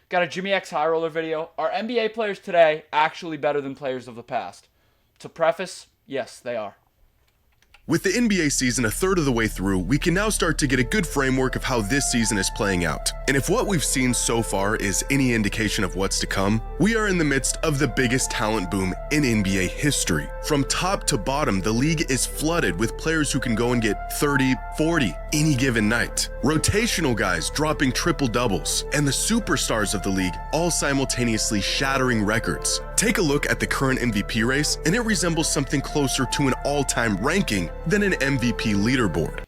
Got a Jimmy X High Roller video. Are NBA players today actually better than players of the past? To preface, yes, they are. With the NBA season a third of the way through, we can now start to get a good framework of how this season is playing out. And if what we've seen so far is any indication of what's to come, we are in the midst of the biggest talent boom in NBA history. From top to bottom, the league is flooded with players who can go and get 30, 40 any given night. Rotational guys dropping triple doubles, and the superstars of the league all simultaneously shattering records. Take a look at the current MVP race, and it resembles something closer to an all-time ranking than an MVP leaderboard.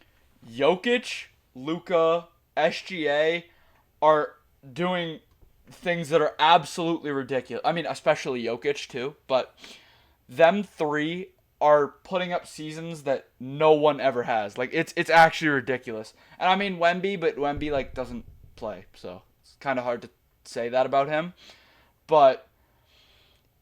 Jokic, Luka, SGA are doing things that are absolutely ridiculous. I mean, especially Jokic too, but them three are putting up seasons that no one ever has. Like, it's actually ridiculous. And I mean Wemby, but Wemby like doesn't play, so it's kind of hard to say that about him. But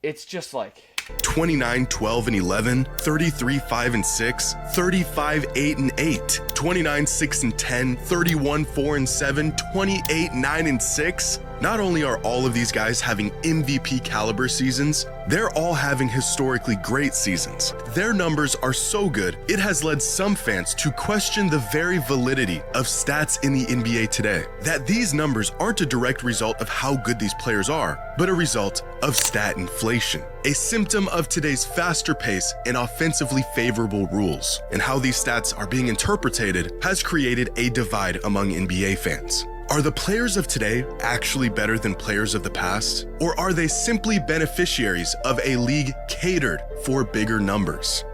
it's just like 29, 12, and 11, 33, 5, and 6, 35, 8, and 8, 29, 6, and 10, 31, 4, and 7, 28, 9, and 6. Not only are all of these guys having MVP caliber seasons, they're all having historically great seasons. Their numbers are so good, it has led some fans to question the very validity of stats in the NBA today. That these numbers aren't a direct result of how good these players are, but a result of stat inflation, a symptom of today's faster pace and offensively favorable rules. And how these stats are being interpreted has created a divide among NBA fans. Are the players of today actually better than players of the past? Or are they simply beneficiaries of a league catered for bigger numbers?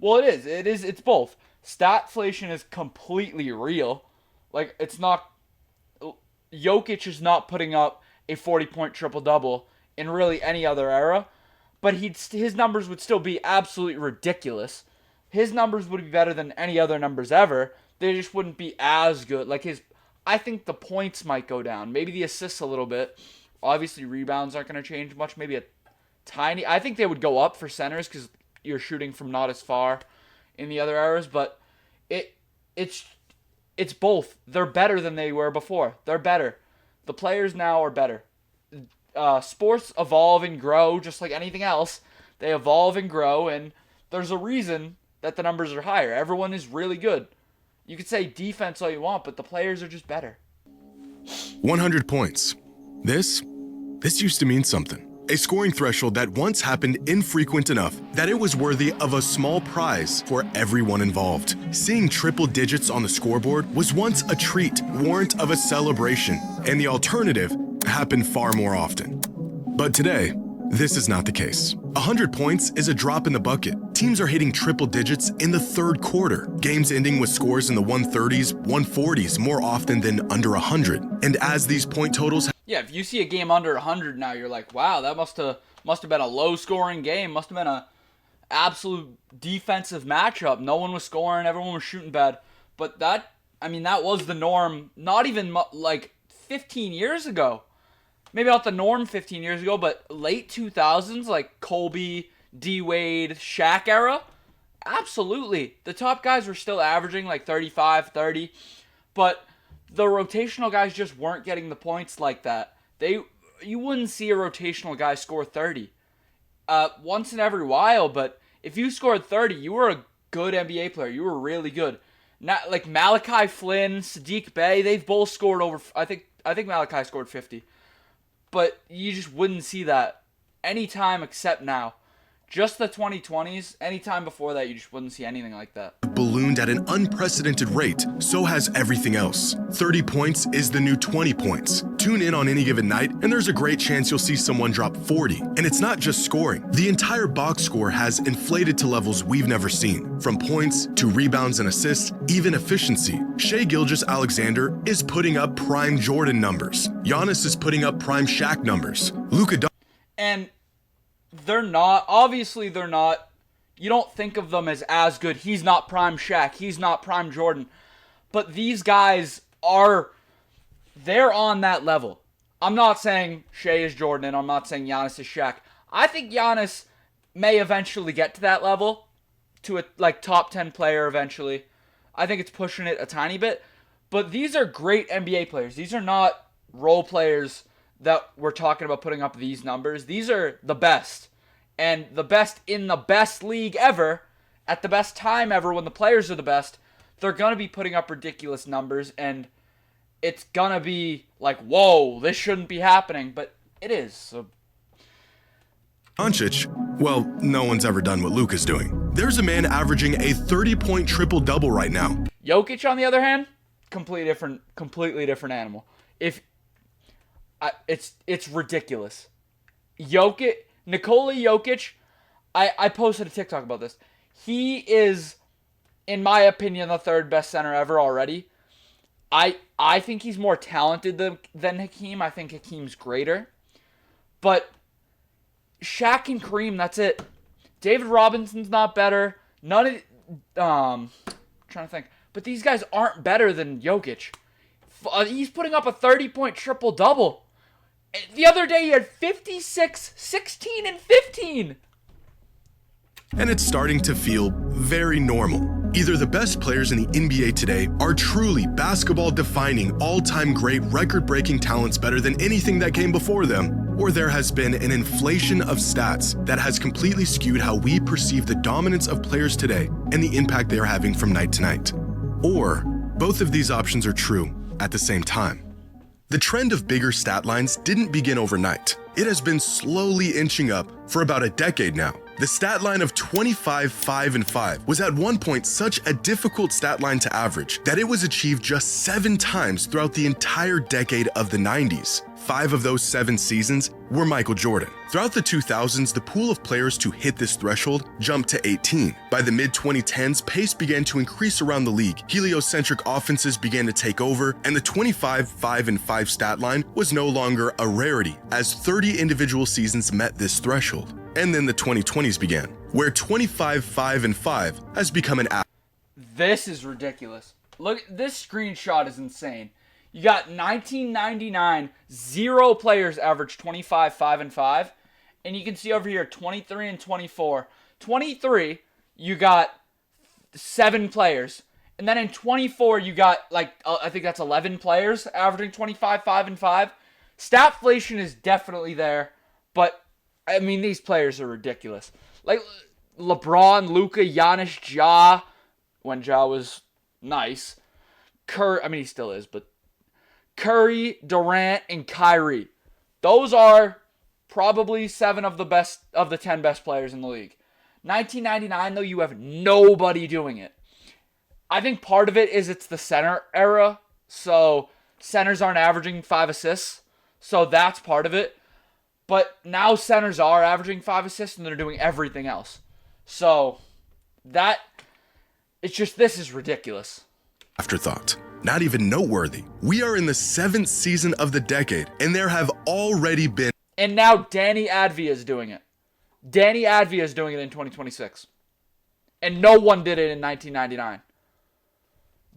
Well, it's both. Statflation is completely real. Like, it's not, Jokic is not putting up a 40-point triple-double in really any other era, but his numbers would still be absolutely ridiculous. His numbers would be better than any other numbers ever. They just wouldn't be as good. I think the points might go down. Maybe the assists a little bit. Obviously, rebounds aren't going to change much. Maybe a tiny. I think they would go up for centers because you're shooting from not as far in the other eras. But it's both. They're better than they were before. They're better. The players now are better. Sports evolve and grow just like anything else. They evolve and grow, and there's a reason that the numbers are higher. Everyone is really good. You could say defense all you want, but the players are just better. 100 points. This used to mean something. A scoring threshold that once happened infrequent enough that it was worthy of a small prize for everyone involved. Seeing triple digits on the scoreboard was once a treat, warrant of a celebration, and the alternative happened far more often. But today, this is not the case. 100 points is a drop in the bucket. Teams are hitting triple digits in the third quarter. Games ending with scores in the 130s, 140s more often than under 100. And as these point totals... Yeah, if you see a game under 100 now, you're like, wow, that must have been a low-scoring game. Must have been a absolute defensive matchup. No one was scoring. Everyone was shooting bad. But that was the norm not even like 15 years ago. Maybe not the norm 15 years ago, but late 2000s, like Kobe, D-Wade, Shaq era, absolutely. The top guys were still averaging like 35, 30, but the rotational guys just weren't getting the points like that. You wouldn't see a rotational guy score 30 once in every while, but if you scored 30, you were a good NBA player. You were really good. Not like Malachi Flynn, Sadiq Bey, they've both scored over, I think Malachi scored 50. But you just wouldn't see that anytime except now. Just the 2020s, anytime before that, you just wouldn't see anything like that. Ballooned at an unprecedented rate, so has everything else. 30 points is the new 20 points. Tune in on any given night, and there's a great chance you'll see someone drop 40. And it's not just scoring. The entire box score has inflated to levels we've never seen. From points to rebounds and assists, even efficiency. Shai Gilgeous-Alexander is putting up prime Jordan numbers. Giannis is putting up prime Shaq numbers. And they're not. You don't think of them as good. He's not prime Shaq. He's not prime Jordan. But these guys they're on that level. I'm not saying Shai is Jordan, and I'm not saying Giannis is Shaq. I think Giannis may eventually get to that level, to a top 10 player eventually. I think it's pushing it a tiny bit. But these are great NBA players. These are not role players that we're talking about putting up these numbers. These are the best. And the best in the best league ever, at the best time ever when the players are the best, they're going to be putting up ridiculous numbers, and it's going to be like, whoa, this shouldn't be happening, but it is. So Doncic, well, no one's ever done what Luka's doing. There's a man averaging a 30-point triple-double right now. Jokic, on the other hand, completely different animal. It's ridiculous. Nikola Jokic, I posted a TikTok about this. He is, in my opinion, the third best center ever already. I think he's more talented than Hakeem. I think Hakeem's greater. But Shaq and Kareem, that's it. David Robinson's not better. None of I'm trying to think. But these guys aren't better than Jokic. He's putting up a 30-point triple-double. The other day he had 56, 16, and 15. And it's starting to feel very normal. Either the best players in the NBA today are truly basketball-defining, all-time great, record-breaking talents better than anything that came before them, or there has been an inflation of stats that has completely skewed how we perceive the dominance of players today and the impact they are having from night to night. Or both of these options are true at the same time. The trend of bigger stat lines didn't begin overnight. It has been slowly inching up for about a decade now. The stat line of 25, 5, and 5 was at one point such a difficult stat line to average that it was achieved just 7 times throughout the entire decade of the 90s. 5 of those 7 seasons were Michael Jordan. Throughout the 2000s, the pool of players to hit this threshold jumped to 18. By the mid-2010s, pace began to increase around the league. Heliocentric offenses began to take over, and the 25, 5, and 5 stat line was no longer a rarity, as 30 individual seasons met this threshold. And then the 2020s began, where 25, 5, and 5 has become an app. This is ridiculous. Look, this screenshot is insane. You got 1999, 0 players averaged 25, 5, and 5. And you can see over here, 23 and 24. 23, you got 7 players. And then in 24, you got, I think that's 11 players averaging 25, 5, and 5. Statflation is definitely there. But, I mean, these players are ridiculous. Like, LeBron, Luka, Giannis, Ja, when Ja was nice. He still is, but Curry, Durant, and Kyrie. Those are probably 7 of the 10 best players in the league. 1999, though, you have nobody doing it. I think part of it is it's the center era, so centers aren't averaging 5 assists, so that's part of it. But now centers are averaging 5 assists, and they're doing everything else. So this is ridiculous. Afterthought. Not even noteworthy. We are in the 7th season of the decade, and there have already been... And now Danny Advia is doing it. Danny Advia is doing it in 2026. And no one did it in 1999.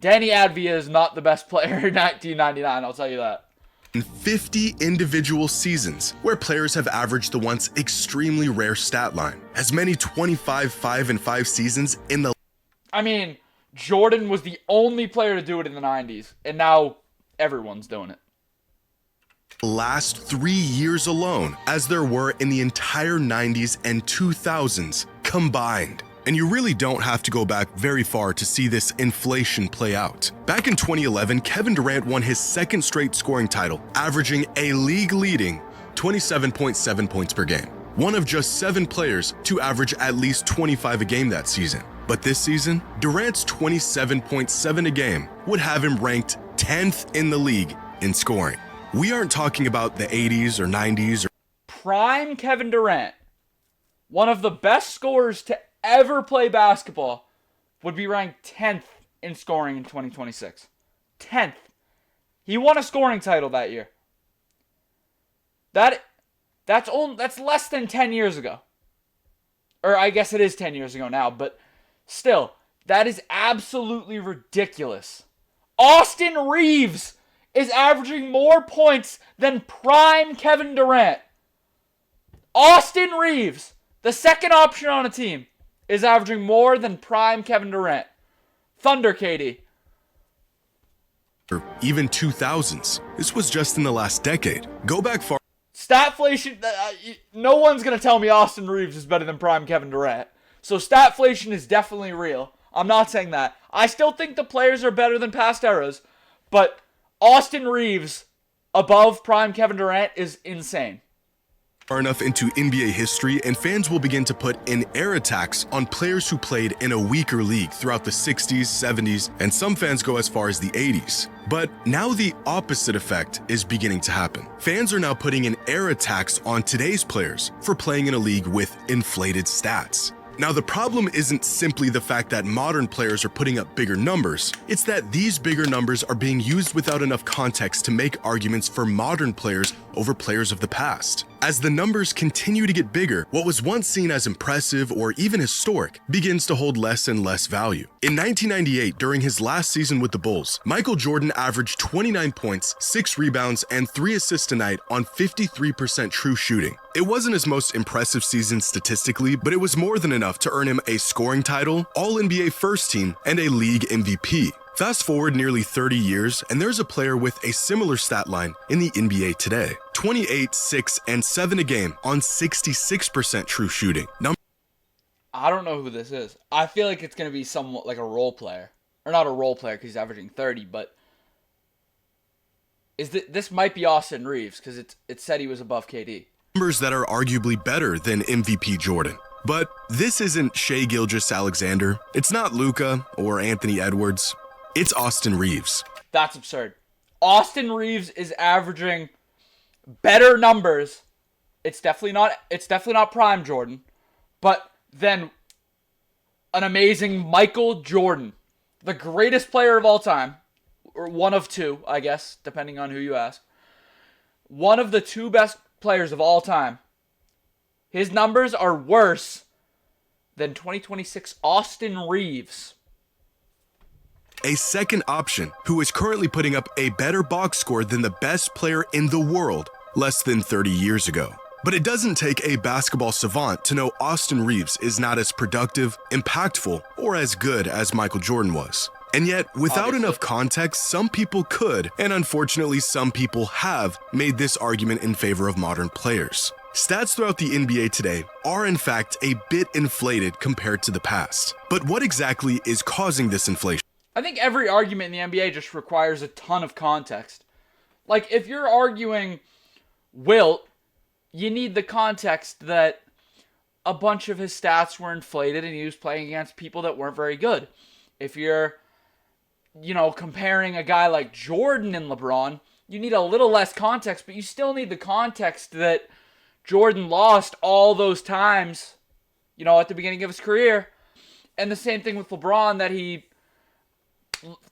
Danny Advia is not the best player in 1999, I'll tell you that. 50 individual seasons where players have averaged the once extremely rare stat line. As many 25, 5, and 5 seasons in the... Jordan was the only player to do it in the 90s, and now everyone's doing it. Last 3 years alone, as there were in the entire 90s and 2000s combined. And you really don't have to go back very far to see this inflation play out. Back in 2011, Kevin Durant won his 2nd straight scoring title, averaging a league-leading 27.7 points per game. One of just 7 players to average at least 25 a game that season. But this season, Durant's 27.7 a game would have him ranked 10th in the league in scoring. We aren't talking about the 80s or 90s or... Prime Kevin Durant, one of the best scorers to ever play basketball, would be ranked 10th in scoring in 2026. 10th. He won a scoring title that year. That's less than 10 years ago. Or I guess it is 10 years ago now, but still, that is absolutely ridiculous. Austin Reeves is averaging more points than prime Kevin Durant. Austin Reeves, the second option on a team, is averaging more than prime Kevin Durant. Thunder KD. or even 2000s. This was just in the last decade. Go back far. Statflation, no one's going to tell me Austin Reeves is better than prime Kevin Durant. So statflation is definitely real. I'm not saying that. I still think the players are better than past eras, but Austin Reeves above prime Kevin Durant is insane. Far enough into NBA history, and fans will begin to put an era tax on players who played in a weaker league throughout the 60s, 70s, and some fans go as far as the 80s. But now the opposite effect is beginning to happen. Fans are now putting an era tax on today's players for playing in a league with inflated stats. Now, the problem isn't simply the fact that modern players are putting up bigger numbers. It's that these bigger numbers are being used without enough context to make arguments for modern players over players of the past. As the numbers continue to get bigger, what was once seen as impressive or even historic begins to hold less and less value. In 1998, during his last season with the Bulls, Michael Jordan averaged 29 points, 6 rebounds, and 3 assists a night on 53% true shooting. It wasn't his most impressive season statistically, but it was more than enough to earn him a scoring title, All-NBA First Team, and a league MVP. Fast forward nearly 30 years, and there's a player with a similar stat line in the NBA today. 28, 6, and 7 a game on 66% true shooting. I don't know who this is. I feel like it's going to be somewhat like a role player. Or not a role player because he's averaging 30, but this might be Austin Reeves because it said he was above KD. Numbers that are arguably better than MVP Jordan. But this isn't Shai Gilgeous-Alexander. It's not Luka or Anthony Edwards. It's Austin Reeves. That's absurd. Austin Reeves is averaging better numbers. It's definitely not prime Jordan, but then an amazing Michael Jordan, the greatest player of all time, or one of two, I guess, depending on who you ask. One of the two best players of all time. His numbers are worse than 2026 Austin Reeves. A second option who is currently putting up a better box score than the best player in the world less than 30 years ago. But it doesn't take a basketball savant to know Austin Reeves is not as productive, impactful, or as good as Michael Jordan was. And yet, without enough context, some people could, and unfortunately some people have, made this argument in favor of modern players. Stats throughout the NBA today are in fact a bit inflated compared to the past. But what exactly is causing this inflation? I think every argument in the NBA just requires a ton of context. Like, if you're arguing Wilt, you need the context that a bunch of his stats were inflated and he was playing against people that weren't very good. If you're, comparing a guy like Jordan and LeBron, you need a little less context, but you still need the context that Jordan lost all those times, at the beginning of his career. And the same thing with LeBron, that he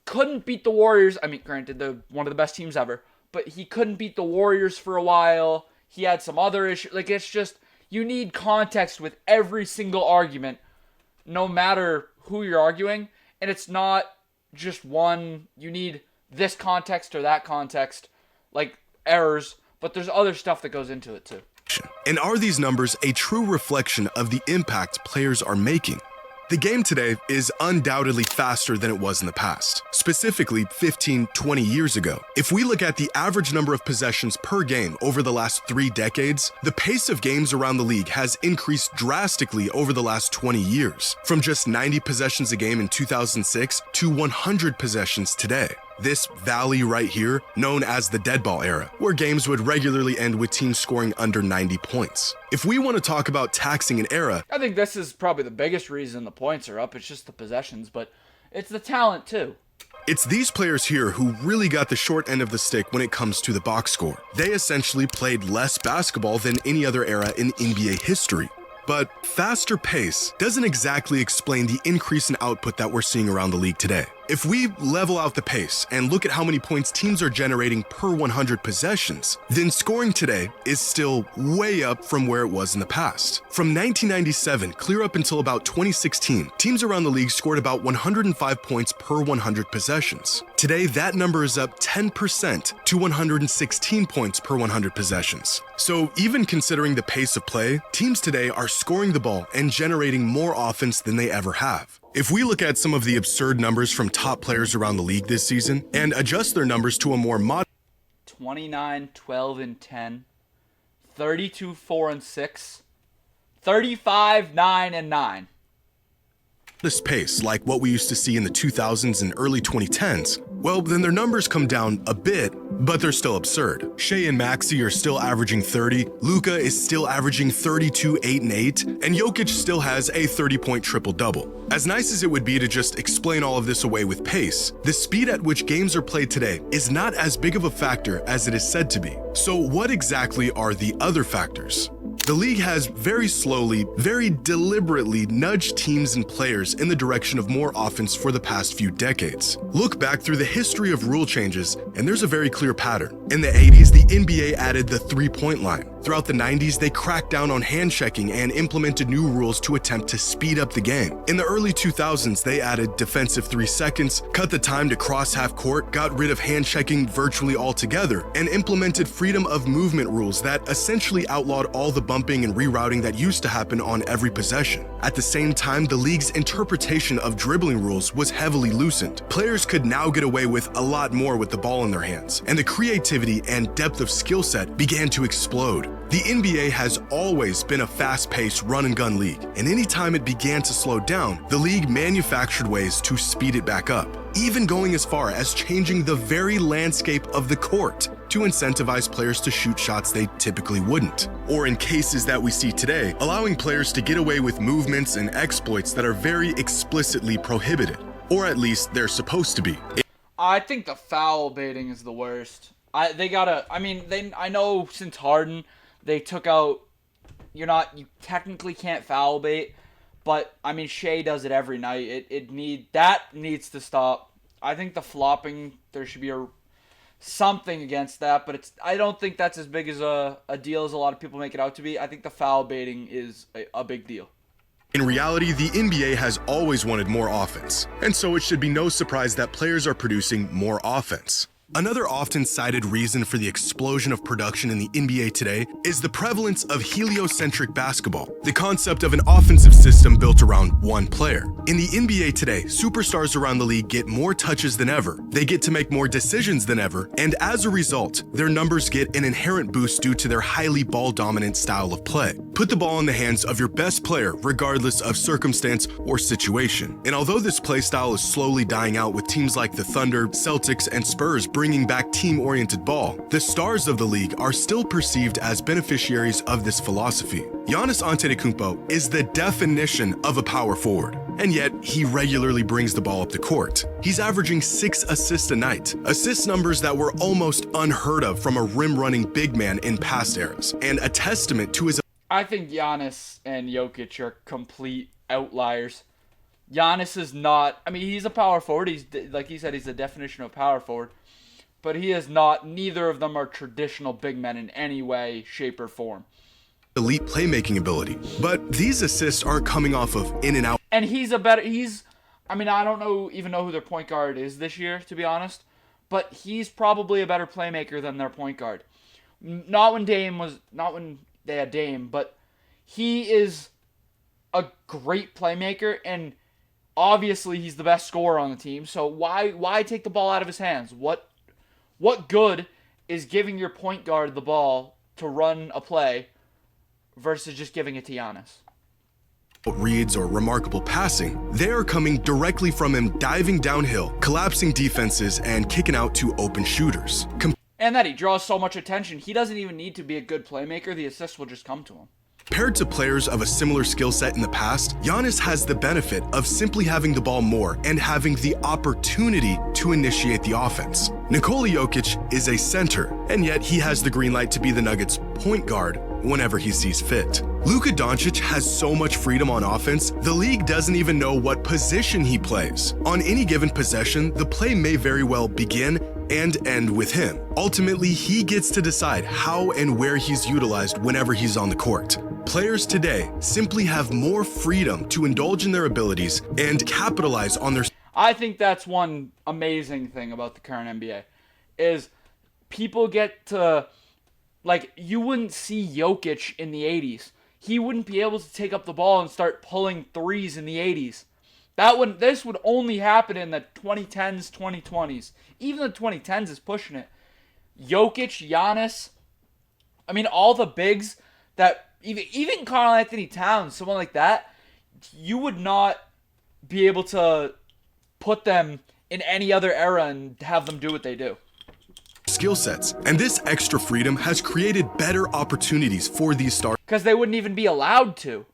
couldn't beat the Warriors. I mean, granted, they're one of the best teams ever, but he couldn't beat the Warriors for a while. He had some other issues. Like, it's just, you need context with every single argument, no matter who you're arguing. And it's not just one, you need this context or that context, like errors, but there's other stuff that goes into it too. And are these numbers a true reflection of the impact players are making? The game today is undoubtedly faster than it was in the past, specifically 15, 20 years ago. If we look at the average number of possessions per game over the last 3 decades, the pace of games around the league has increased drastically over the last 20 years, from just 90 possessions a game in 2006 to 100 possessions today. This valley right here, known as the dead ball era, where games would regularly end with teams scoring under 90 points. If we want to talk about taxing an era, I think this is probably the biggest reason the points are up. It's just the possessions, but it's the talent too. It's these players here who really got the short end of the stick when it comes to the box score. They essentially played less basketball than any other era in NBA history. But faster pace doesn't exactly explain the increase in output that we're seeing around the league today. If we level out the pace and look at how many points teams are generating per 100 possessions, then scoring today is still way up from where it was in the past. From 1997 clear up until about 2016, teams around the league scored about 105 points per 100 possessions. Today, that number is up 10% to 116 points per 100 possessions. So even considering the pace of play, teams today are scoring the ball and generating more offense than they ever have. If we look at some of the absurd numbers from top players around the league this season and adjust their numbers to a more modest 29, 12, and 10, 32, 4, and 6, 35, 9, and 9. this pace, like what we used to see in the 2000s and early 2010s, well, then their numbers come down a bit, but they're still absurd. Shea and Maxey are still averaging 30, Luka is still averaging 32, 8, and 8, and Jokic still has a 30-point triple-double. As nice as it would be to just explain all of this away with pace, the speed at which games are played today is not as big of a factor as it is said to be. So what exactly are the other factors? The league has very slowly, very deliberately nudged teams and players in the direction of more offense for the past few decades. Look back through the history of rule changes, and there's a very clear pattern. In the 80s, the NBA added the three-point line. Throughout the 90s, they cracked down on hand checking and implemented new rules to attempt to speed up the game. In the early 2000s, they added defensive 3 seconds, cut the time to cross half court, got rid of hand checking virtually altogether, and implemented freedom of movement rules that essentially outlawed all the bumping and rerouting that used to happen on every possession. At the same time, the league's interpretation of dribbling rules was heavily loosened. Players could now get away with a lot more with the ball in their hands, and the creativity and depth of skill set began to explode. The NBA has always been a fast-paced run-and-gun league, and anytime it began to slow down, the league manufactured ways to speed it back up, even going as far as changing the very landscape of the court to incentivize players to shoot shots they typically wouldn't. Or in cases that we see today, allowing players to get away with movements and exploits that are very explicitly prohibited, or at least they're supposed to be. I think the foul baiting is the worst. I know since Harden, they took out, you technically can't foul bait, but I mean Shea does it every night. That needs to stop. I think the flopping, there should be something against that, but I don't think that's as big as a deal as a lot of people make it out to be. I think the foul baiting is a big deal. In reality, the NBA has always wanted more offense, and so it should be no surprise that players are producing more offense. Another often cited reason for the explosion of production in the NBA today is the prevalence of heliocentric basketball, the concept of an offensive system built around one player. In the NBA today, superstars around the league get more touches than ever, they get to make more decisions than ever, and as a result, their numbers get an inherent boost due to their highly ball-dominant style of play. Put the ball in the hands of your best player regardless of circumstance or situation. And although this play style is slowly dying out with teams like the Thunder, Celtics, and Spurs bringing back team-oriented ball, the stars of the league are still perceived as beneficiaries of this philosophy. Giannis Antetokounmpo is the definition of a power forward, and yet he regularly brings the ball up the court. He's averaging 6 assists a night, assist numbers that were almost unheard of from a rim-running big man in past eras, and a testament to his... I think Giannis and Jokic are complete outliers. Giannis is not, he's a power forward. He's, like he said, he's the definition of power forward. But he is not, neither of them are traditional big men in any way, shape, or form. Elite playmaking ability, but these assists aren't coming off of in and out. And I don't even know who their point guard is this year, to be honest, but he's probably a better playmaker than their point guard. Not when they had Dame, but he is a great playmaker, and obviously he's the best scorer on the team, so why take the ball out of his hands? What good is giving your point guard the ball to run a play versus just giving it to Giannis? Reads or remarkable passing, they are coming directly from him diving downhill, collapsing defenses, and kicking out to open shooters. And that he draws so much attention, he doesn't even need to be a good playmaker. The assists will just come to him. Compared to players of a similar skill set in the past, Giannis has the benefit of simply having the ball more and having the opportunity to initiate the offense. Nikola Jokic is a center, and yet he has the green light to be the Nuggets' point guard whenever he sees fit. Luka Doncic has so much freedom on offense, the league doesn't even know what position he plays. On any given possession, the play may very well begin and end with him. Ultimately, he gets to decide how and where he's utilized whenever he's on the court. Players today simply have more freedom to indulge in their abilities and capitalize on their... I think that's one amazing thing about the current NBA, is people get to... you wouldn't see Jokic in the 80s. He wouldn't be able to take up the ball and start pulling threes in the 80s. This would only happen in the 2010s, 2020s. Even the 2010s is pushing it. Jokic, Giannis, I mean, all the bigs that, even Karl Anthony Towns, someone like that, you would not be able to put them in any other era and have them do what they do. Skill sets, and this extra freedom has created better opportunities for these stars Because they wouldn't even be allowed to.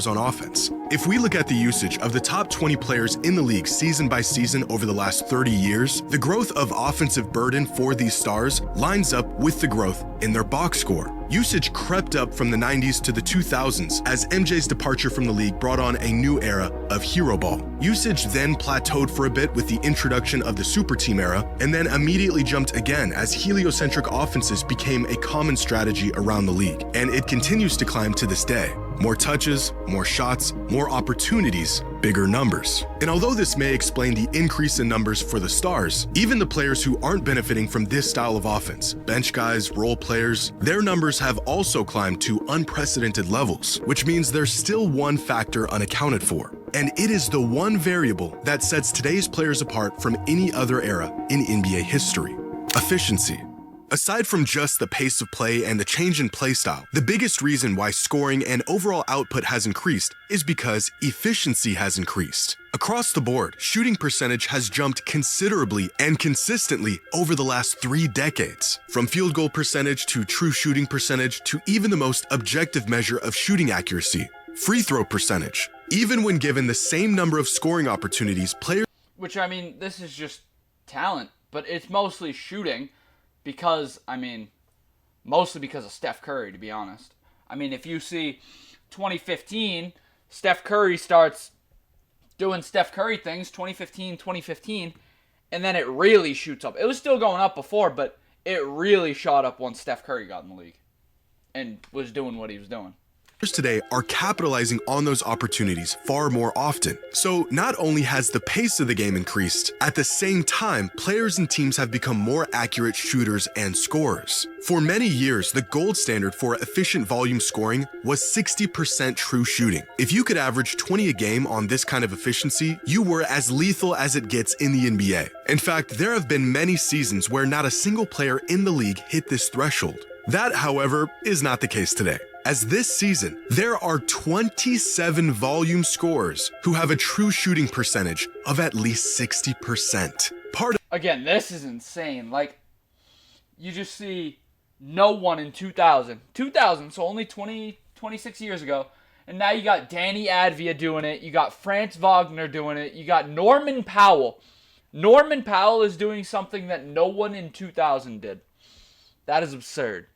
on offense. If we look at the usage of the top 20 players in the league season by season over the last 30 years, the growth of offensive burden for these stars lines up with the growth in their box score. Usage crept up from the 90s to the 2000s as MJ's departure from the league brought on a new era of hero ball. Usage then plateaued for a bit with the introduction of the super team era, and then immediately jumped again as heliocentric offenses became a common strategy around the league, and it continues to climb to this day. More touches, more shots, more opportunities, bigger numbers. And although this may explain the increase in numbers for the stars, even the players who aren't benefiting from this style of offense, bench guys, role players, their numbers have also climbed to unprecedented levels, which means there's still one factor unaccounted for. And it is the one variable that sets today's players apart from any other era in NBA history: efficiency. Aside from just the pace of play and the change in play style, the biggest reason why scoring and overall output has increased is because efficiency has increased. Across the board, shooting percentage has jumped considerably and consistently over the last 3 decades. From field goal percentage to true shooting percentage to even the most objective measure of shooting accuracy, free throw percentage. Even when given the same number of scoring opportunities, players... Which, I mean, this is just talent, but it's mostly shooting. Because, I mean, mostly because of Steph Curry, to be honest. I mean, if you see 2015, Steph Curry starts doing Steph Curry things, 2015, and then it really shoots up. It was still going up before, but it really shot up once Steph Curry got in the league and was doing what he was doing. Today are capitalizing on those opportunities far more often. So not only has the pace of the game increased, at the same time, players and teams have become more accurate shooters and scorers. For many years, the gold standard for efficient volume scoring was 60% true shooting. If you could average 20 a game on this kind of efficiency, you were as lethal as it gets in the NBA. In fact, there have been many seasons where not a single player in the league hit this threshold. That, however, is not the case today. As this season, there are 27 volume scorers who have a true shooting percentage of at least 60%. Again, this is insane. Like, you just see no one in 2000, so only 26 years ago, and now you got Danny Advia doing it, you got Franz Wagner doing it, you got Norman Powell. Norman Powell is doing something that no one in 2000 did. That is absurd.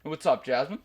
What's up, Jasmine?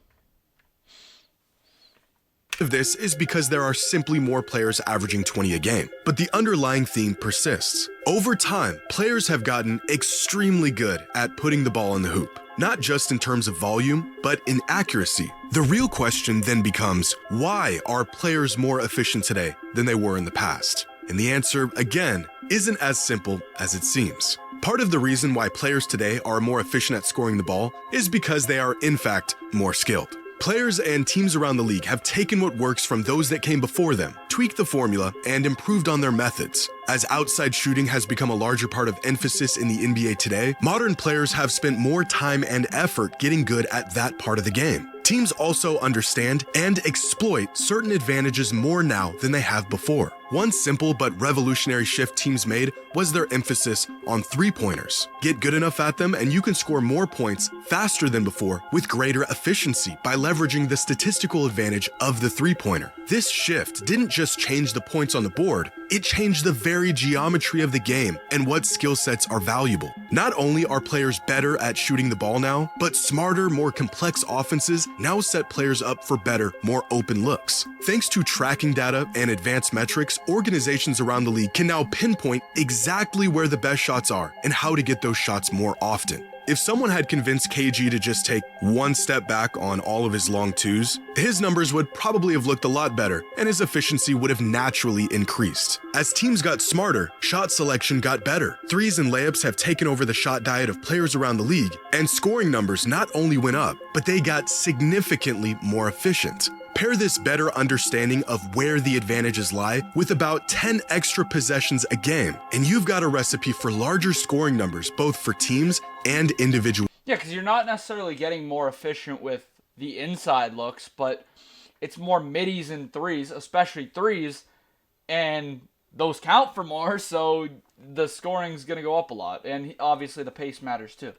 Of this is because there are simply more players averaging 20 a game, but the underlying theme persists. Over time, players have gotten extremely good at putting the ball in the hoop, not just in terms of volume, but in accuracy. The real question then becomes, why are players more efficient today than they were in the past? And the answer, again, isn't as simple as it seems. Part of the reason why players today are more efficient at scoring the ball is because they are, in fact, more skilled. Players and teams around the league have taken what works from those that came before them, tweaked the formula, and improved on their methods. As outside shooting has become a larger part of emphasis in the NBA today, modern players have spent more time and effort getting good at that part of the game. Teams also understand and exploit certain advantages more now than they have before. One simple but revolutionary shift teams made was their emphasis on three-pointers. Get good enough at them and you can score more points faster than before with greater efficiency by leveraging the statistical advantage of the three-pointer. This shift didn't just change the points on the board, it changed the very geometry of the game and what skill sets are valuable. Not only are players better at shooting the ball now, but smarter, more complex offenses now set players up for better, more open looks. Thanks to tracking data and advanced metrics, organizations around the league can now pinpoint exactly where the best shots are and how to get those shots more often. If someone had convinced KG to just take one step back on all of his long twos, his numbers would probably have looked a lot better and his efficiency would have naturally increased. As teams got smarter, shot selection got better. Threes and layups have taken over the shot diet of players around the league, and scoring numbers not only went up, but they got significantly more efficient. Pair this better understanding of where the advantages lie with about 10 extra possessions a game, and you've got a recipe for larger scoring numbers both for teams and individuals. Yeah, because you're not necessarily getting more efficient with the inside looks, but it's more middies and threes, especially threes, and those count for more, so the scoring's going to go up a lot. And obviously the pace matters too.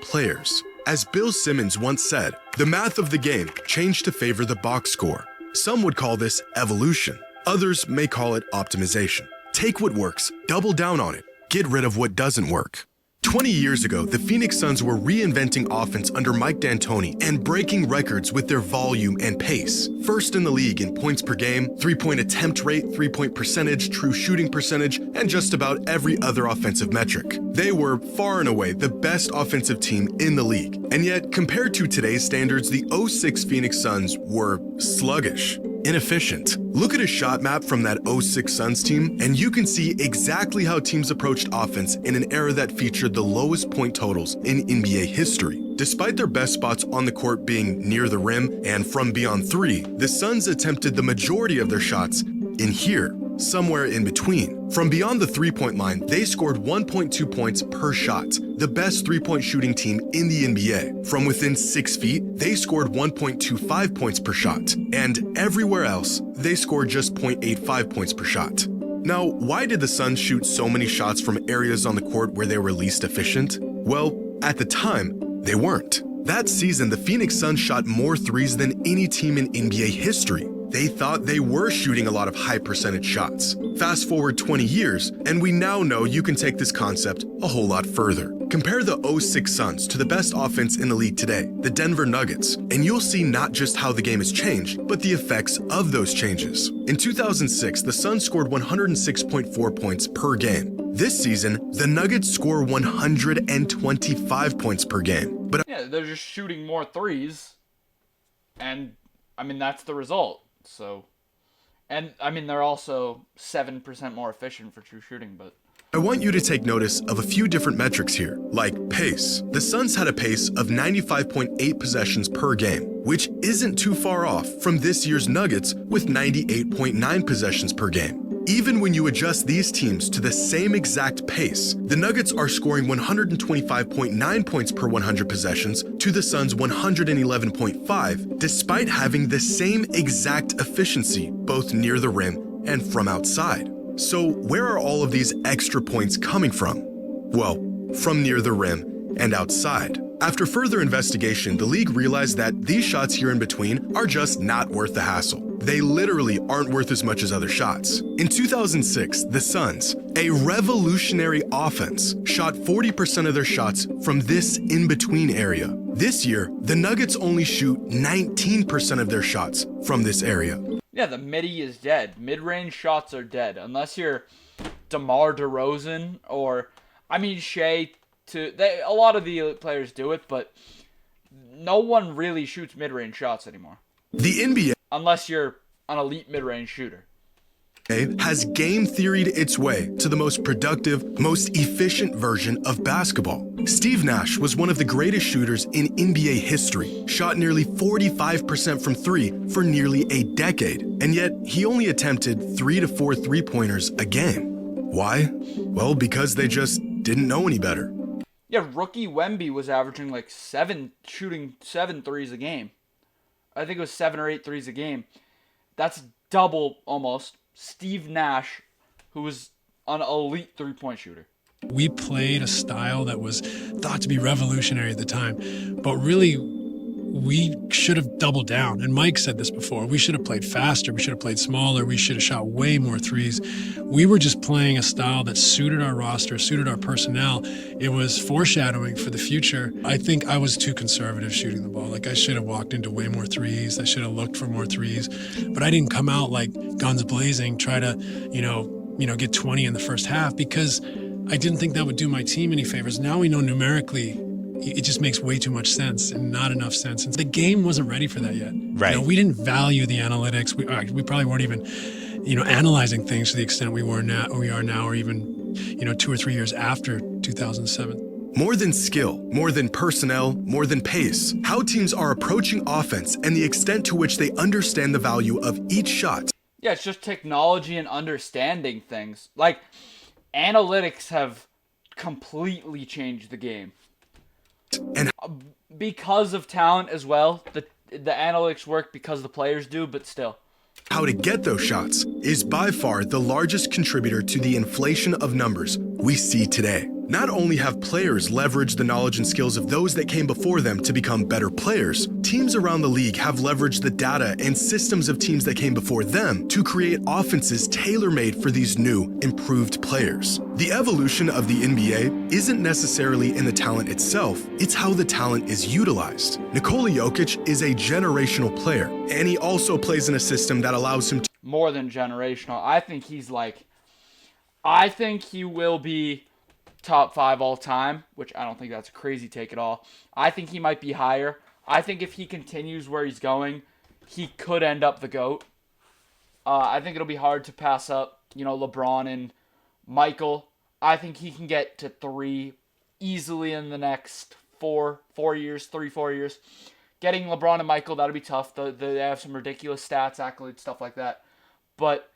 Players. As Bill Simmons once said, the math of the game changed to favor the box score. Some would call this evolution. Others may call it optimization. Take what works, double down on it, get rid of what doesn't work. 20 years ago, the Phoenix Suns were reinventing offense under Mike D'Antoni and breaking records with their volume and pace. First in the league in points per game, three-point attempt rate, three-point percentage, true shooting percentage, and just about every other offensive metric. They were far and away the best offensive team in the league. And yet, compared to today's standards, the '06 Phoenix Suns were sluggish, inefficient. Look at a shot map from that '06 Suns team, and you can see exactly how teams approached offense in an era that featured the lowest point totals in NBA history. Despite their best spots on the court being near the rim and from beyond three, the Suns attempted the majority of their shots in here, somewhere in between. From beyond the three-point line, they scored 1.2 points per shot, the best three-point shooting team in the NBA. From within 6 feet, they scored 1.25 points per shot, and everywhere else, they scored just 0.85 points per shot. Now, why did the Suns shoot so many shots from areas on the court where they were least efficient? Well, at the time, they weren't. That season, the Phoenix Suns shot more threes than any team in NBA history. They thought they were shooting a lot of high percentage shots. Fast forward 20 years, and we now know you can take this concept a whole lot further. Compare the '06 Suns to the best offense in the league today, the Denver Nuggets, and you'll see not just how the game has changed, but the effects of those changes. In 2006, the Suns scored 106.4 points per game. This season, the Nuggets score 125 points per game. But yeah, they're just shooting more threes, and I mean that's the result. So, and I mean they're also 7% more efficient for true shooting, but I want you to take notice of a few different metrics here, like pace. The Suns had a pace of 95.8 possessions per game, which isn't too far off from this year's Nuggets with 98.9 possessions per game. Even when you adjust these teams to the same exact pace, the Nuggets are scoring 125.9 points per 100 possessions to the Suns' 111.5, despite having the same exact efficiency both near the rim and from outside. So where are all of these extra points coming from? Well, from near the rim and outside. After further investigation, the league realized that these shots here in between are just not worth the hassle. They literally aren't worth as much as other shots. In 2006, the Suns, a revolutionary offense, shot 40% of their shots from this in-between area. This year, the Nuggets only shoot 19% of their shots from this area. yeah, the midi is dead. Mid-range shots are dead unless you're DeMar DeRozan or I mean Shea. A lot of the elite players do it, but no one really shoots mid-range shots anymore. The NBA, unless you're an elite mid-range shooter, has game theoried its way to the most productive, most efficient version of basketball. Steve Nash was one of the greatest shooters in NBA history, shot nearly 45% from three for nearly a decade, and yet he only attempted 3 to 4 three-pointers a game. Why? Well, because they just didn't know any better. Yeah, rookie Wemby was averaging like shooting 7 threes a game. I think it was 7 or 8 threes a game. That's double almost Steve Nash, who was an elite three-point shooter. We played a style that was thought to be revolutionary at the time, but really we should have doubled down. And Mike said this before, we should have played faster, we should have played smaller, we should have shot way more threes. We were just playing a style that suited our roster, suited our personnel. It was foreshadowing for the future. I think I was too conservative shooting the ball. Like I should have walked into way more threes, I should have looked for more threes, but I didn't come out like guns blazing, try to, get 20 in the first half because I didn't think that would do my team any favors. Now we know numerically it just makes way too much sense and not enough sense. And the game wasn't ready for that yet. Right. We didn't value the analytics. We probably weren't even, analyzing things to the extent we are now, or even, 2 or 3 years after 2007. More than skill, more than personnel, more than pace. How teams are approaching offense and the extent to which they understand the value of each shot. Yeah, it's just technology and understanding things. Like, analytics have completely changed the game. And Because of talent as well. The analytics work because the players do, but still. how to get those shots is by far the largest contributor to the inflation of numbers we see today. Not only have players leveraged the knowledge and skills of those that came before them to become better players, teams around the league have leveraged the data and systems of teams that came before them to create offenses tailor-made for these new, improved players. The evolution of the NBA isn't necessarily in the talent itself, it's how the talent is utilized. Nikola Jokic is a generational player, and he also plays in a system that allows him to More than generational. I think he will be top 5 all time, which I don't think that's a crazy take at all. I think he might be higher. I think if he continues where he's going, he could end up the GOAT. I think it'll be hard to pass up, LeBron and Michael. I think he can get to 3 easily in the next 4 years. Getting LeBron and Michael, that'll be tough. They have some ridiculous stats, accolades, stuff like that. But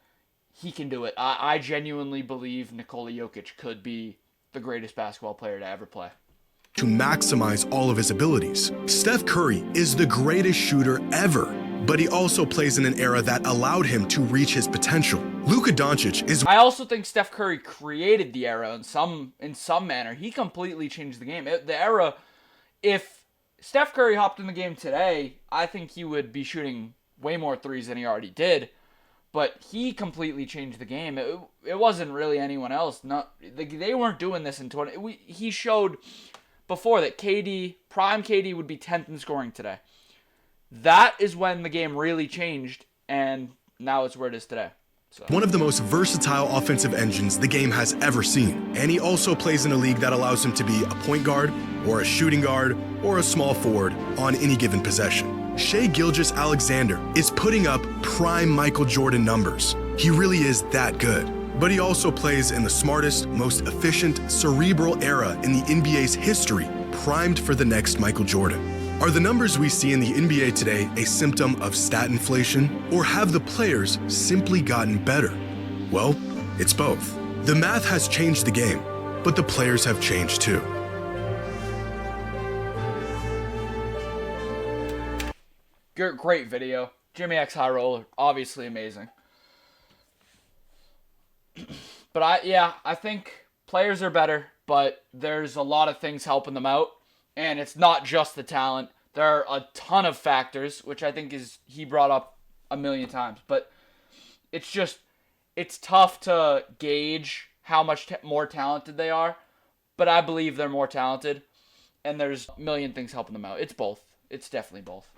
he can do it. I genuinely believe Nikola Jokic could be the greatest basketball player to ever play. To maximize all of his abilities. Steph Curry is the greatest shooter ever, but he also plays in an era that allowed him to reach his potential. Luka Doncic is... I also think Steph Curry created the era in some manner. He completely changed the game. The era, if Steph Curry hopped in the game today, I think he would be shooting way more threes than he already did. But he completely changed the game. It wasn't really anyone else. They weren't doing this in 20. He showed before that prime KD would be 10th in scoring today. That is when the game really changed, and now it's where it is today. So. One of the most versatile offensive engines the game has ever seen. And he also plays in a league that allows him to be a point guard, or a shooting guard, or a small forward on any given possession. Shai Gilgeous-Alexander is putting up prime Michael Jordan numbers. He really is that good. But he also plays in the smartest, most efficient, cerebral era in the NBA's history, primed for the next Michael Jordan. Are the numbers we see in the NBA today a symptom of stat inflation, or have the players simply gotten better? Well, it's both. The math has changed the game, but the players have changed too. Great video. Jimmy X High Roller, obviously amazing. But I think players are better, but there's a lot of things helping them out. And it's not just the talent. There are a ton of factors, which I think he brought up a million times. But it's tough to gauge how much more talented they are. But I believe they're more talented. And there's a million things helping them out. It's both. It's definitely both.